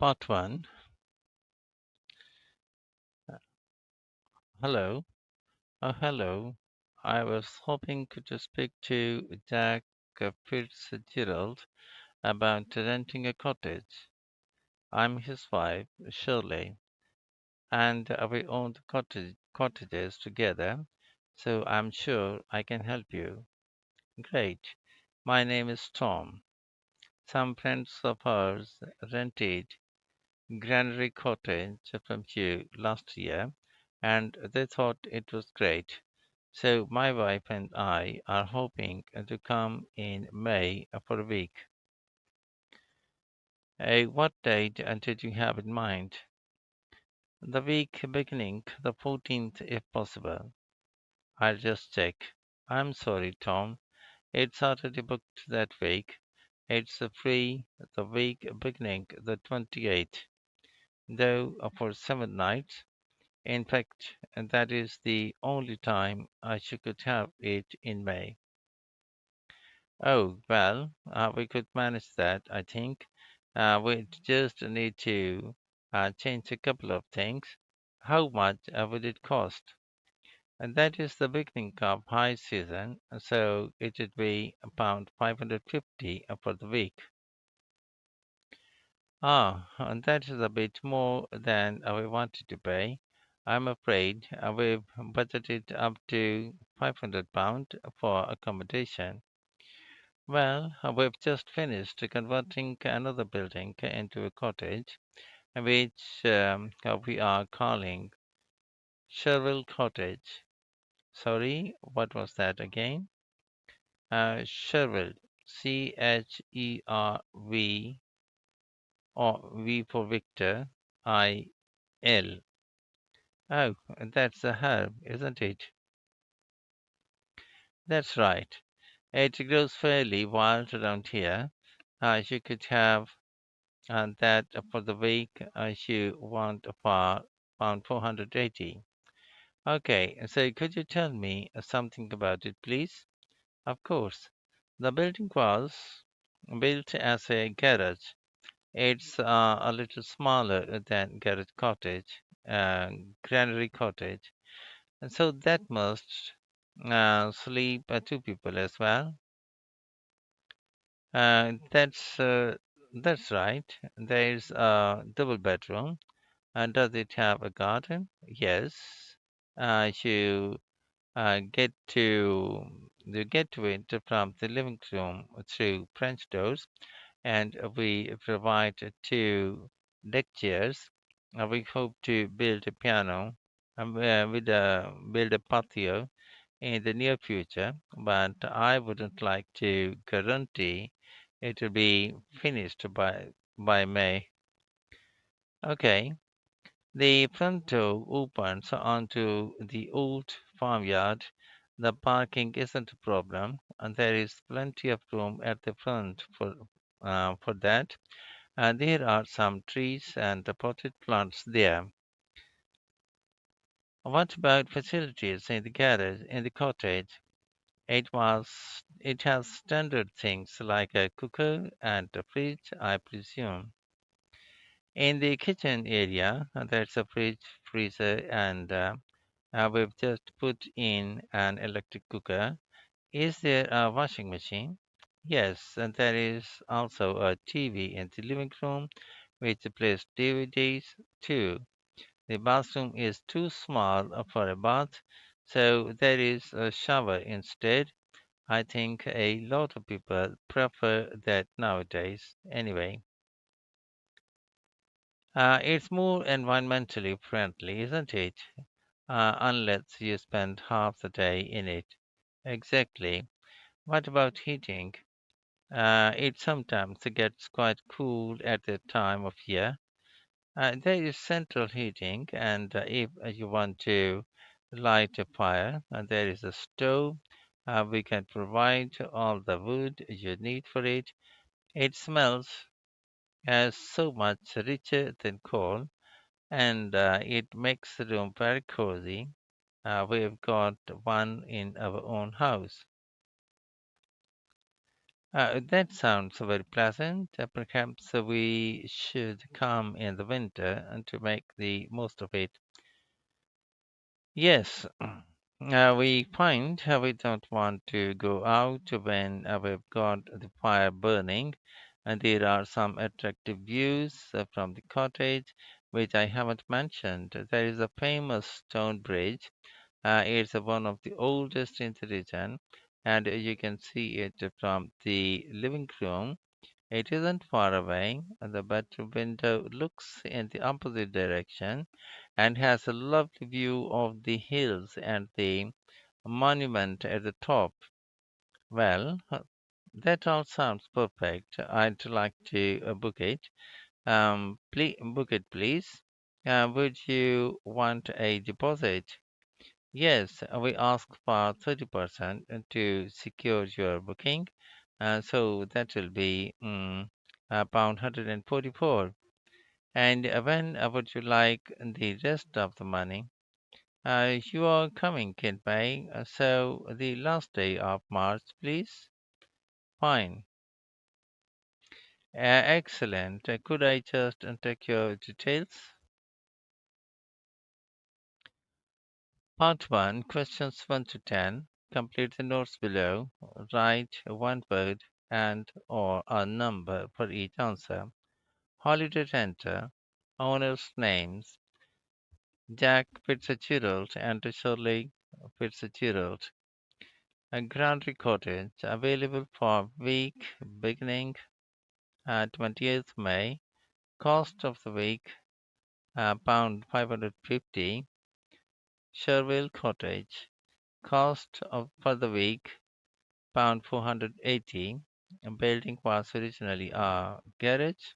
Part 1. Hello. Hello. I was hoping to speak to Jack Fitzgerald about renting a cottage. I'm his wife, Shirley, and we own the cottages together, so I'm sure I can help you. Great. My name is Tom. Some friends of ours rented Granary Cottage from you last year, and they thought it was great. So my wife and I are hoping to come in May for a week. What date did you have in mind? The week beginning the 14th, if possible. I'll just check. I'm sorry, Tom. It's already booked that week. It's free the week beginning the 28th, though for 7 nights. In fact, that is the only time she could have it in May. Oh, well, we could manage that, I think. We just need to change a couple of things. How much would it cost? And that is the beginning of high season, so it would be about 550 for the week. And that is a bit more than we wanted to pay. I'm afraid we've budgeted up to £500 for accommodation. Well, we've just finished converting another building into a cottage, which we are calling Sherville Cottage. Sorry, what was that again? Sherville, Cherv, or V for Victor, IL. Oh, that's a herb, isn't it? That's right. It grows fairly wild around here. You could have that for the week you want for around 480. Okay, so could you tell me something about it, please? Of course. The building was built as a garage. It's a little smaller than Garage Cottage, Granary Cottage, and so that must sleep two people as well. That's right. There's a double bedroom. And does it have a garden? Yes. You get to it from the living room through French doors, and we provide two deck chairs. We hope to build a piano build a patio in the near future, but I wouldn't like to guarantee it will be finished by May. Okay, the front door opens onto the old farmyard. The parking isn't a problem, and there is plenty of room at the front for that. And there are some trees and the potted plants there. What about facilities in the garage, in the cottage? It has standard things like a cooker and a fridge, I presume. In the kitchen area, there's a fridge, freezer, and we've just put in an electric cooker. Is there a washing machine? Yes, and there is also a TV in the living room which plays DVDs too. The bathroom is too small for a bath, so there is a shower instead. I think a lot of people prefer that nowadays. Anyway, it's more environmentally friendly, isn't it? Unless you spend half the day in it. Exactly. What about heating? It sometimes gets quite cool at the time of year. There is central heating, and if you want to light a fire, there is a stove. We can provide all the wood you need for it. It smells so much richer than coal, and it makes the room very cozy. We've got one in our own house. That sounds very pleasant. Perhaps we should come in the winter and to make the most of it. Yes, we find we don't want to go out when we've got the fire burning, and there are some attractive views from the cottage, which I haven't mentioned. There is a famous stone bridge. It's one of the oldest in the region, and you can see it from the living room. It isn't far away. The bedroom window looks in the opposite direction and has a lovely view of the hills and the monument at the top. Well, that all sounds perfect. I'd like to book it. Please book it, please. Would you want a deposit? Yes, we ask for 30% to secure your booking. So that will be pound 144. And when would you like the rest of the money? You are coming, Kid May. So the last day of March, please. Fine. Excellent. Could I just take your details? Part 1, questions 1 to 10. Complete the notes below. Write one word and or a number for each answer. Holiday renter. Owners' names. Jack Fitzgerald and Shirley Fitzgerald. A Grand Cottage available for week beginning 20th May. Cost of the week pound 550. Sherville Cottage. Cost of for the week pound 480. A building was originally a garage.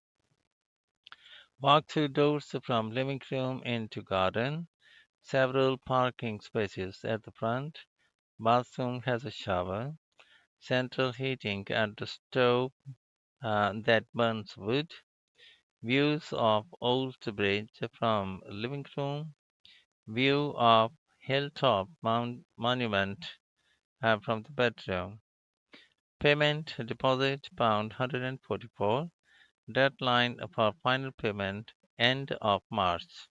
Walk through doors from living room into garden. Several parking spaces at the front. Bathroom has a shower. Central heating and a stove that burns wood. Views of Old Bridge from living room. View of Hilltop Monument from the bedroom. Payment deposit pound 144. Deadline for final payment end of March.